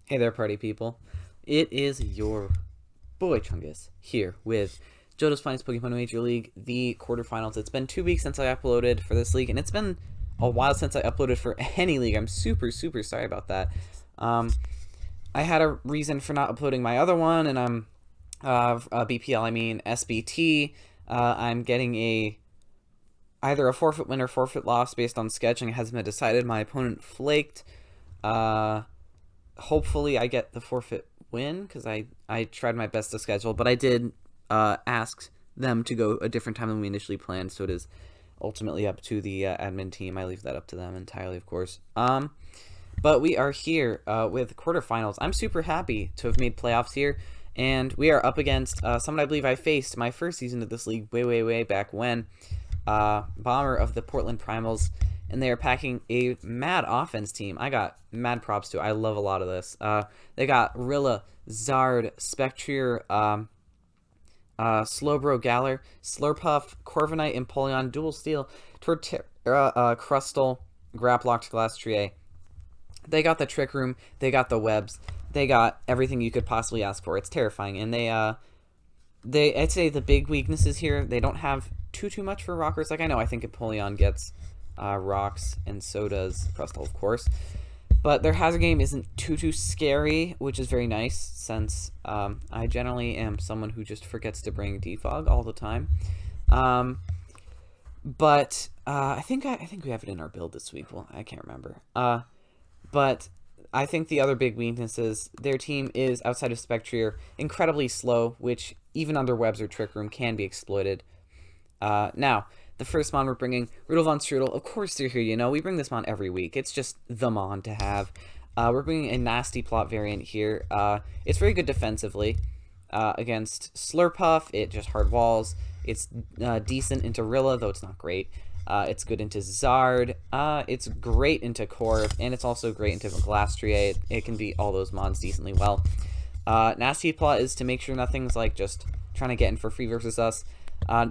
Hey there, party people. It is your boy Chungus here with JoJo's Finest Pokemon Major League, the quarterfinals. It's been 2 weeks since I uploaded for this league, and it's been a while since I uploaded for any league. I'm super sorry about that. Um, I had a reason for not uploading my other one, and I'm BPL, I mean SBT. I'm getting either a forfeit win or forfeit loss based on scheduling. It hasn't been decided. My opponent flaked. Uh, Hopefully I get the forfeit win because I tried my best to schedule, but I did ask them to go a different time than we initially planned, so it is ultimately up to the admin team. I leave that up to them entirely, of course. But we are here with quarterfinals. I'm super happy to have made playoffs here, and we are up against someone I believe I faced my first season of this league way back when, Bomber of the Portland Primals, and they are packing a mad offense team. I got mad props to. I love a lot of this. They got Rilla, Zard, Spectrier, Slowbro Galler, Slurpuff, Corviknight, Empoleon, Dual Steel, Torterra, Crustle, Grapplocked Glastrier. They got the Trick Room. They got the webs. They got everything you could possibly ask for. It's terrifying. And I'd say the big weaknesses here, they don't have too much for rockers. Like, I think Empoleon gets rocks, and so does Crustle, of course. But their hazard game isn't too scary, which is very nice, since I generally am someone who just forgets to bring defog all the time. But I think we have it in our build this week. Well, I can't remember. But I think the other big weakness is their team is, outside of Spectrier, incredibly slow, which even under webs or Trick Room can be exploited. Now, the first mon we're bringing, Rudolph von Strudel. Of course they're here, we bring this mon every week. It's just the mon to have. We're bringing a nasty plot variant here. It's very good defensively against Slurpuff. It just hard walls. It's decent into Rilla, though it's not great. It's good into Zard. It's great into Corv, and it's also great into Glastrier. It can beat all those mons decently well. Nasty plot is to make sure nothing's like just trying to get in for free versus us.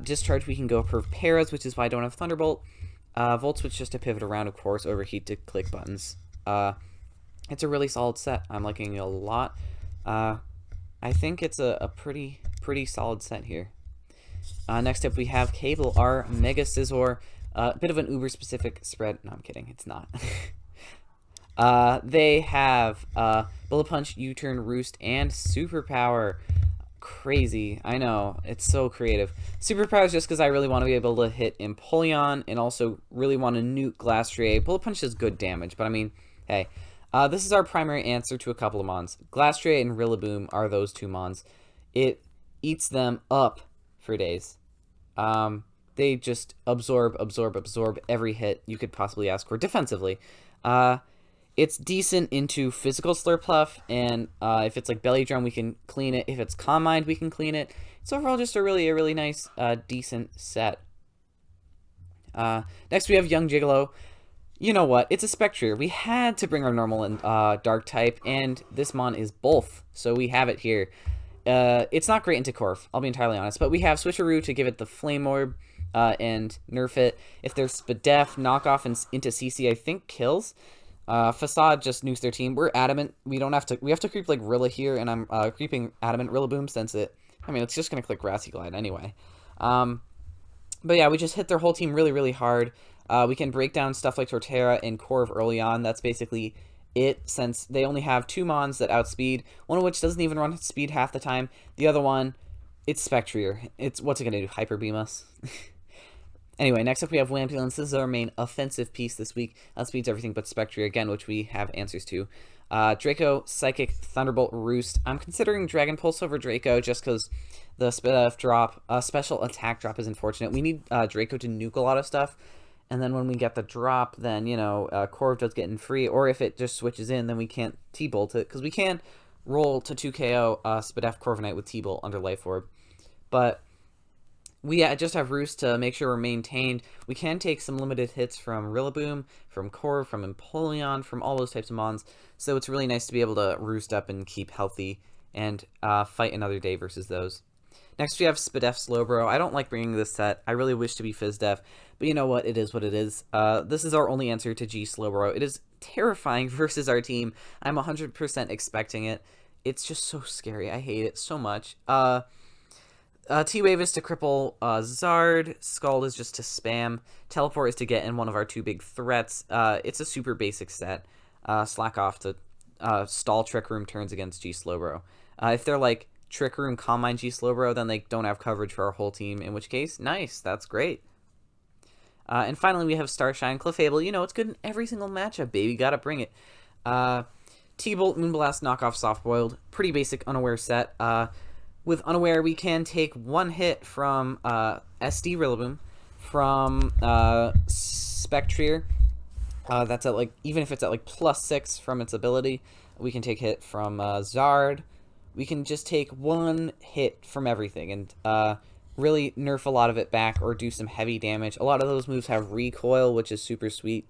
Discharge, we can go per paras, which is why I don't have Thunderbolt. Volt Switch just to pivot around, of course. Overheat to click buttons. It's a really solid set. I'm liking it a lot. I think it's a pretty solid set here. Next up, we have Cable, our Mega Scizor. A bit of an Uber-specific spread. No, I'm kidding. It's not. They have Bullet Punch, U-Turn, Roost, and Superpower. Crazy. I know. It's so creative. Superpower is just because I really want to be able to hit Empoleon and also really want to nuke Glastrier. Bullet Punch is good damage, but I mean, hey. This is our primary answer to a couple of mons. Glastrier and Rillaboom are those two mons. It eats them up for days. They just absorb every hit you could possibly ask for defensively. It's decent into physical Slurpuff, and if it's like Belly Drum, we can clean it. If it's Calm Mind, we can clean it. It's overall just a really nice, decent set. Next, we have Young Gigolo. You know what? It's a Spectrier. We had to bring our normal and dark type, and this mon is both, so we have it here. It's not great into Corf, I'll be entirely honest, but we have Switcheroo to give it the Flame Orb and nerf it. If there's Spadef, knockoff into CC, I think kills. Facade just nukes their team. We're adamant. We have to creep like Rilla here, and I'm creeping adamant Rillaboom since it's just gonna click Grassy Glide anyway. But yeah, we just hit their whole team really hard. We can break down stuff like Torterra and Corv early on. That's basically it, since they only have two mons that outspeed, one of which doesn't even run speed half the time. The other one, it's Spectrier. What's it gonna do? Hyper beam us? Anyway, next up we have Wampulence. This is our main offensive piece this week. Outspeeds everything but Spectrier again, which we have answers to. Draco, Psychic, Thunderbolt, Roost. I'm considering Dragon Pulse over Draco just because the special attack drop is unfortunate. We need Draco to nuke a lot of stuff, and then when we get the drop, then, Corv does get in free, or if it just switches in, then we can't T-Bolt it, because we can roll to 2KO Spadef Corviknight with T-Bolt under Life Orb. But we just have Roost to make sure we're maintained. We can take some limited hits from Rillaboom, from Corv, from Empoleon, from all those types of mons. So it's really nice to be able to Roost up and keep healthy and fight another day versus those. Next we have Spadef Slowbro. I don't like bringing this set. I really wish to be Fizdef, but you know what? It is what it is. This is our only answer to G Slowbro. It is terrifying versus our team. I'm 100% expecting it. It's just so scary. I hate it so much. T-Wave is to cripple Zard. Scald is just to spam. Teleport is to get in one of our two big threats. It's a super basic set. Slack off to stall Trick Room turns against G Slowbro. If they're like Trick Room, Calm Mind, G Slowbro, then they don't have coverage for our whole team, in which case, nice, that's great. And finally, we have Starshine, Clefable. You know, it's good in every single matchup, baby. Gotta bring it. T-Bolt, Moonblast, Knockoff, Softboiled. Pretty basic Unaware set. With Unaware, we can take one hit from SD Rillaboom, from Spectrier. That's at like, even if it's at like +6 from its ability, we can take hit from Zard. We can just take one hit from everything and really nerf a lot of it back or do some heavy damage. A lot of those moves have recoil, which is super sweet.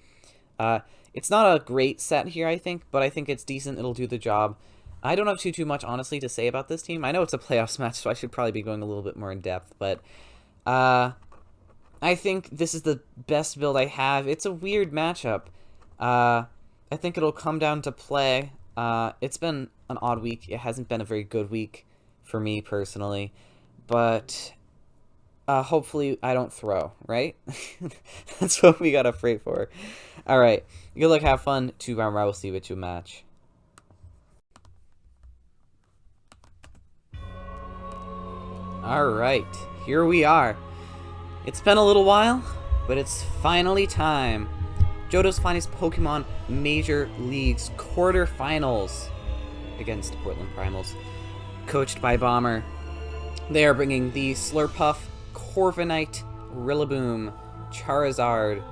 It's not a great set here, I think, but I think it's decent. It'll do the job. I don't have too much, honestly, to say about this team. I know it's a playoffs match, so I should probably be going a little bit more in depth, but I think this is the best build I have. It's a weird matchup. I think it'll come down to play. It's been an odd week. It hasn't been a very good week for me personally, but hopefully I don't throw, right? That's what we gotta pray for. All right, good luck, have fun. 2-round I will see you at your match. All right, here we are. It's been a little while, but it's finally time. Johto's Finest Pokemon Major Leagues quarterfinals against Portland Primals, coached by Bomber. They are bringing the Slurpuff, Corviknight, Rillaboom, Charizard,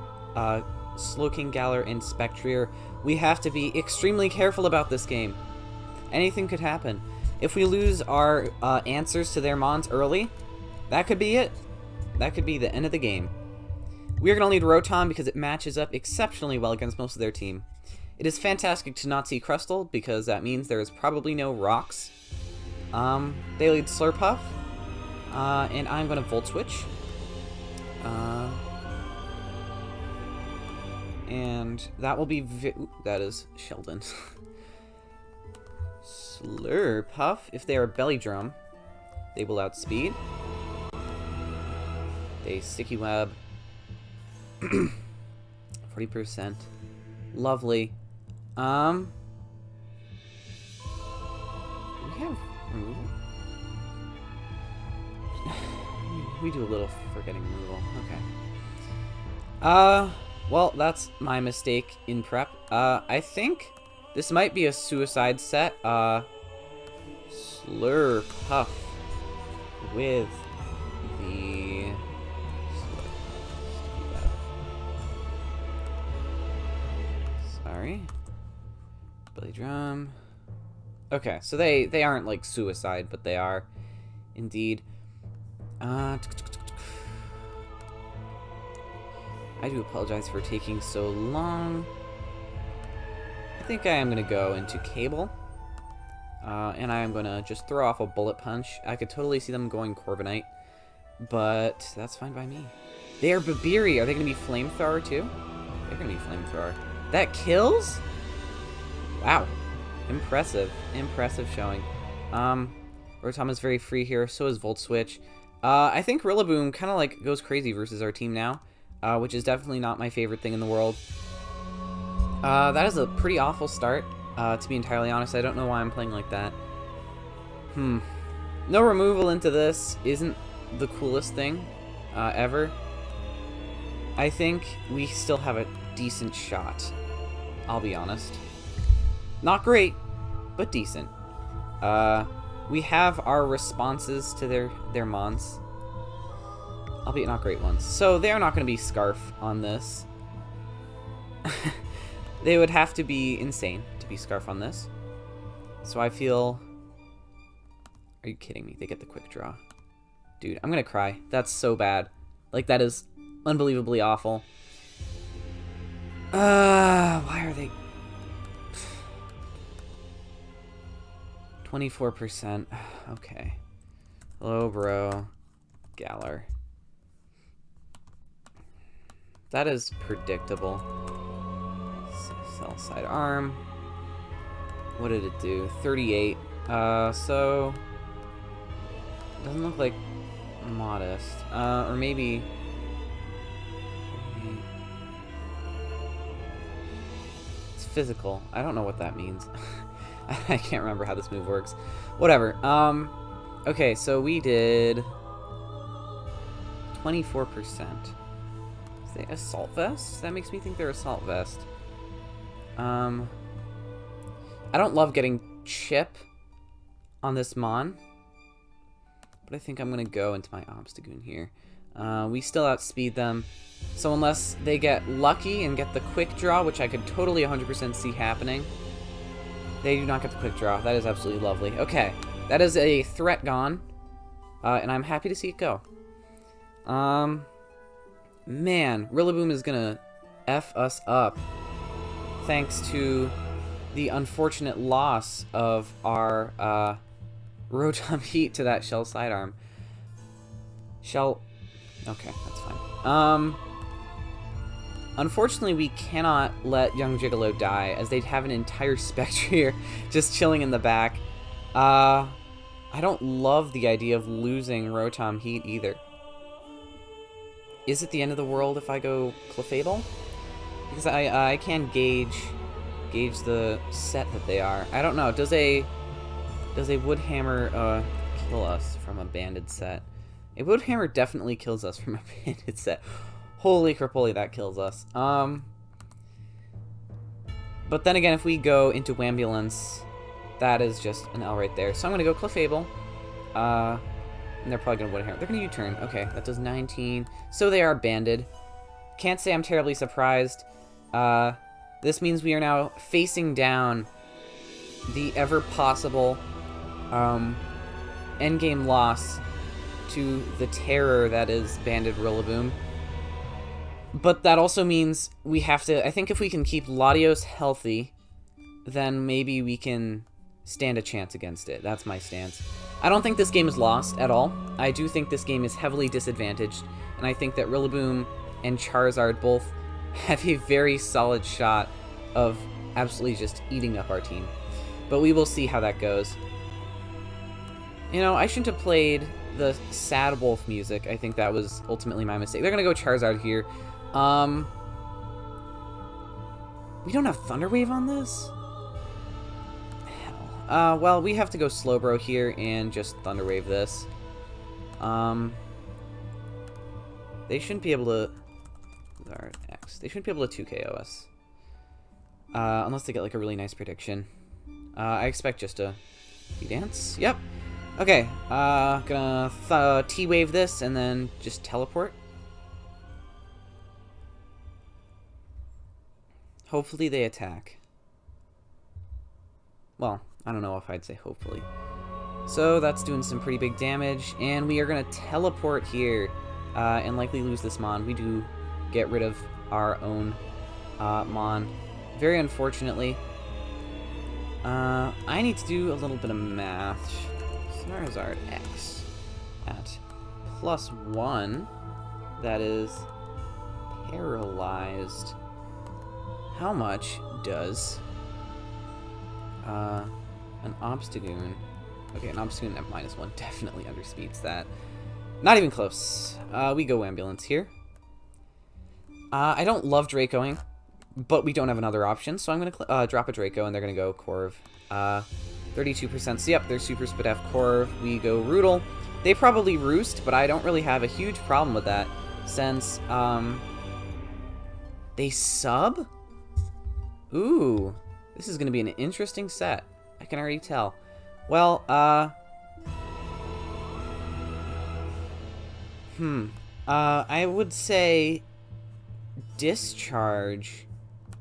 Slowking Galar, and Spectrier. We have to be extremely careful about this game. Anything could happen. If we lose our answers to their mons early, that could be it. That could be the end of the game. We are going to lead Rotom because it matches up exceptionally well against most of their team. It is fantastic to not see Crustle because that means there is probably no rocks. They lead Slurpuff, and I'm going to Volt Switch. And that will be... Ooh, that is Sheldon. Slurpuff, if they are Belly Drum, they will outspeed. They Sticky Web. 40%. Lovely. We have removal. We do a little forgetting removal. Okay. Well, that's my mistake in prep. I think this might be a suicide set. Slurpuff with the sorry. Belly Drum. Okay, so they aren't like suicide, but they are indeed. I do apologize for taking so long. I think I am going to go into Cable. And I am going to just throw off a Bullet Punch. I could totally see them going Corviknight, but that's fine by me. They are Babiri. Are they going to be Flamethrower too? They're going to be Flamethrower. That kills? Wow. Impressive. Impressive showing. Rotom is very free here. So is Volt Switch. I think Rillaboom kind of like goes crazy versus our team now, which is definitely not my favorite thing in the world. That is a pretty awful start, to be entirely honest. I don't know why I'm playing like that. No removal into this isn't the coolest thing ever. I think we still have a decent shot. I'll be honest. Not great, but decent. We have our responses to their mons, albeit not great ones. So they are not going to be Scarf on this. They would have to be insane to be Scarf on this. So I feel... Are you kidding me? They get the quick draw. Dude, I'm going to cry. That's so bad. Like, that is unbelievably awful. Why are they... 24%. Okay. Hello, bro. Galar. That is predictable. Cell side arm. What did it do? 38. So it doesn't look like modest. Or maybe it's physical. I don't know what that means. I can't remember how this move works. Whatever. Okay, so we did 24%. Is they assault vest? That makes me think they're assault vest. I don't love getting chip on this Mon, but I think I'm gonna go into my Obstagoon here. We still outspeed them, so unless they get lucky and get the quick draw, which I could totally 100% see happening, they do not get the quick draw. That is absolutely lovely. Okay, that is a threat gone, and I'm happy to see it go. Man, Rillaboom is gonna F us up thanks to the unfortunate loss of our Rotom Heat to that Shell Sidearm. Okay, that's fine. Unfortunately, we cannot let young Gigolo die, as they'd have an entire Spectrier just chilling in the back. I don't love the idea of losing Rotom Heat either. Is it the end of the world if I go Clefable? Because I can gauge the set that they are. I don't know. Does a Wood Hammer kill us from a banded set? A Wood Hammer definitely kills us from a banded set. Holy crapoli, that kills us. But then again, if we go into Wambulance, that is just an L right there. So I'm gonna go Clefable. And they're probably gonna Wood Hammer. They're gonna U-turn. Okay, that does 19. So they are banded. Can't say I'm terribly surprised. This means we are now facing down the ever possible endgame loss to the terror that is banded Rillaboom. But that also means we have to... I think if we can keep Latios healthy, then maybe we can stand a chance against it. That's my stance. I don't think this game is lost at all. I do think this game is heavily disadvantaged, and I think that Rillaboom and Charizard both have a very solid shot of absolutely just eating up our team. But we will see how that goes. You know, I shouldn't have played the Sad Wolf music. I think that was ultimately my mistake. They're going to go Charizard here. We don't have Thunder Wave on this? Hell. Well, we have to go Slowbro here and just Thunder Wave this. They shouldn't be able to... They shouldn't be able to 2KO us. Unless they get like a really nice prediction. I expect just a T-Dance. Yep. Okay. Gonna T-Wave this and then just teleport. Hopefully they attack. Well, I don't know if I'd say hopefully. So that's doing some pretty big damage, and we are gonna teleport here and likely lose this Mon. We do get rid of our own Mon. Very unfortunately. I need to do a little bit of math. Charizard X at +1. That is paralyzed. How much does an Obstagoon... Okay, an Obstagoon at -1 definitely underspeeds that. Not even close. We go Ambulance here. I don't love Dracoing, but we don't have another option, so I'm going to drop a Draco, and they're going to go Corv. 32%. So, yep, they're Super Spit F Corv. We go Roodle. They probably Roost, but I don't really have a huge problem with that, since they sub? Ooh, this is going to be an interesting set. I can already tell. Well, I would say Discharge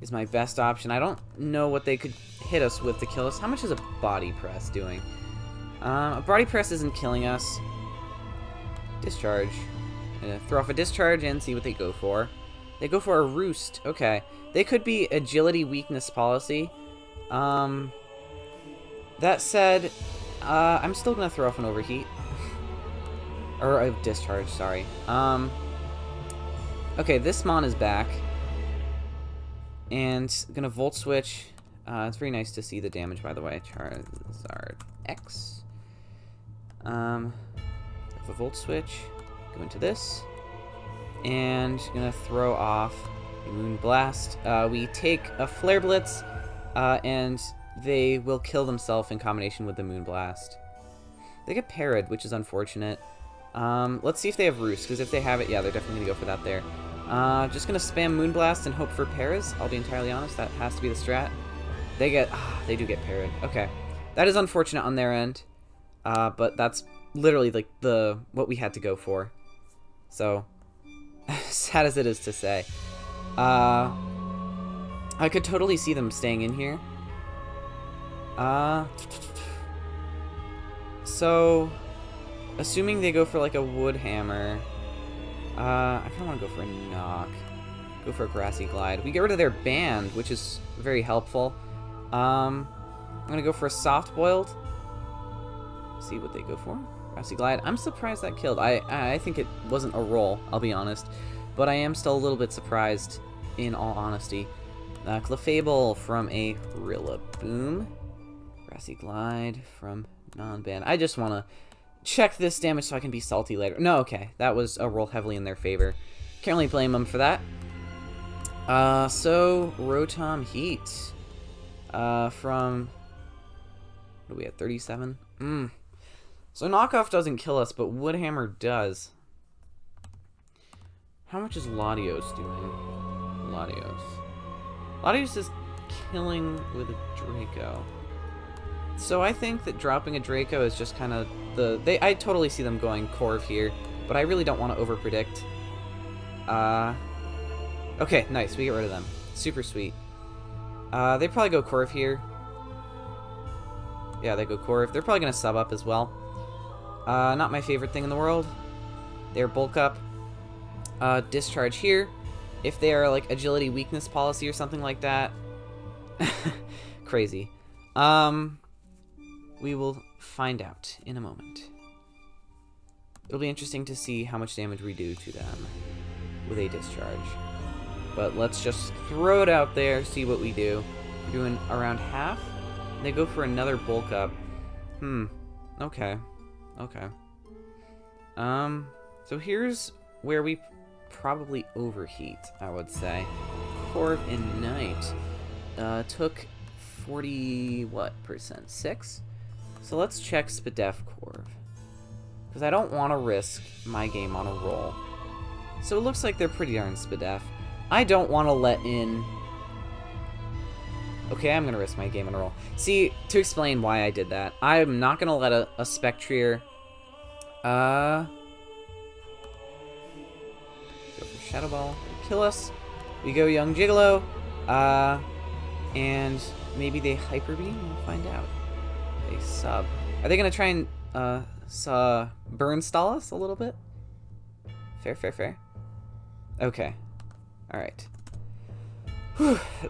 is my best option. I don't know what they could hit us with to kill us. How much is a Body Press doing? A Body Press isn't killing us. Discharge. Throw off a Discharge and see what they go for. They go for a Roost. Okay. They could be Agility Weakness Policy. That said, I'm still going to throw off an Overheat. Or a Discharge, sorry. Okay, this Mon is back. And gonna Volt Switch. It's very nice to see the damage, by the way. Charizard X. The Volt Switch. Go into this. And gonna throw off a Moon Blast. We take a Flare Blitz, and they will kill themselves in combination with the Moon Blast. They get parried, which is unfortunate. Let's see if they have Roost, because if they have it, yeah, they're definitely gonna go for that there. Just gonna spam Moon Blast and hope for Paras. I'll be entirely honest, that has to be the strat. They do get parried. Okay, that is unfortunate on their end, but that's literally like what we had to go for. So, sad as it is to say, I could totally see them staying in here. So, assuming they go for like a Wood Hammer, I kind of want to go for a Knock. Go for a Grassy Glide. We get rid of their Band, which is very helpful. I'm gonna go for a Soft Boiled. See what they go for. Grassy Glide. I'm surprised that killed. I think it wasn't a roll, I'll be honest. But I am still a little bit surprised, in all honesty. Clefable from a Rillaboom. Grassy Glide from non-ban. I just want to check this damage so I can be salty later. No, okay. That was a roll heavily in their favor. Can't really blame them for that. So, Rotom Heat. From... What do we have? 37? So, Knockoff doesn't kill us, but Wood Hammer does. How much is Latios doing? Latios is killing with a Draco. So I think that dropping a Draco is just kind of I totally see them going Corv here, but I really don't want to overpredict. Okay, nice. We get rid of them. Super sweet. They probably go Corv here. Yeah, they go Corv. They're probably going to sub up as well. Not my favorite thing in the world. They're bulk up. Discharge here. If they are like agility weakness policy or something like that. Crazy. We will find out in a moment. It'll be interesting to see how much damage we do to them with a discharge. But let's just throw it out there, see what we do. We're doing around half. They go for another bulk up. Okay. So here's where we probably overheat, I would say. Corv and Knight took 40 what percent? 6? So let's check Spadef Corv, because I don't want to risk my game on a roll. So it looks like they're pretty darn Spadef. I don't want to let in... Okay, I'm going to risk my game on a roll. See, to explain why I did that, I'm not going to let a Spectrier... Go for Shadow Ball. Kill us. We go Young Gigolo. And maybe they Hyper Beam? We'll find out. They sub. Are they going to try and burn stall us a little bit? Fair. Okay. Alright.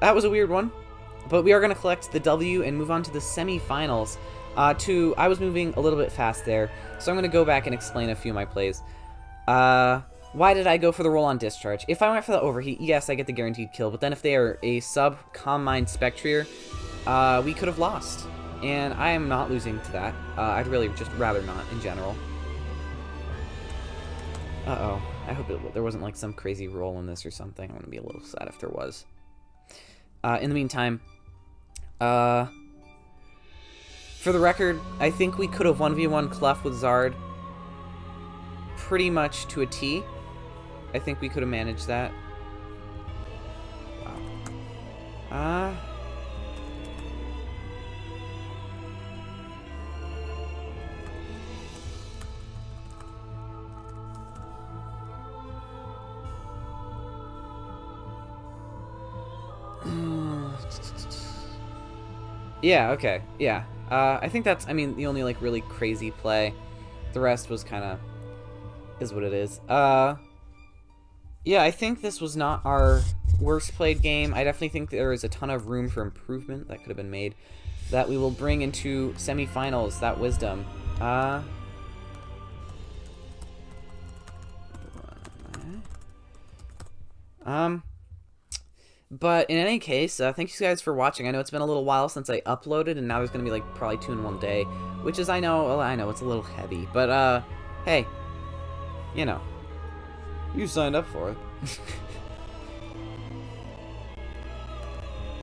That was a weird one. But we are going to collect the W and move on to the semifinals. I was moving a little bit fast there, so I'm going to go back and explain a few of my plays. Why did I go for the roll on Discharge? If I went for the Overheat, yes, I get the guaranteed kill, but then if they are a sub Calm Mind Spectrier, we could have lost. And I am not losing to that. I'd really just rather not, in general. Uh-oh. I hope there wasn't like some crazy roll in this or something. I'm going to be a little sad if there was. In the meantime, for the record, I think we could have 1v1 Clef with Zard pretty much to a T. I think we could have managed that. Wow. Yeah, okay, yeah. I think that's, I mean, the only, like, really crazy play. The rest was kind of, is what it is. Yeah, I think this was not our worst played game. I definitely think there is a ton of room for improvement that could have been made that we will bring into semifinals, that wisdom. But in any case, thank you guys for watching. I know it's been a little while since I uploaded, and now there's gonna be like probably 2 in one day, which is I know it's a little heavy, but hey, you know, you signed up for it.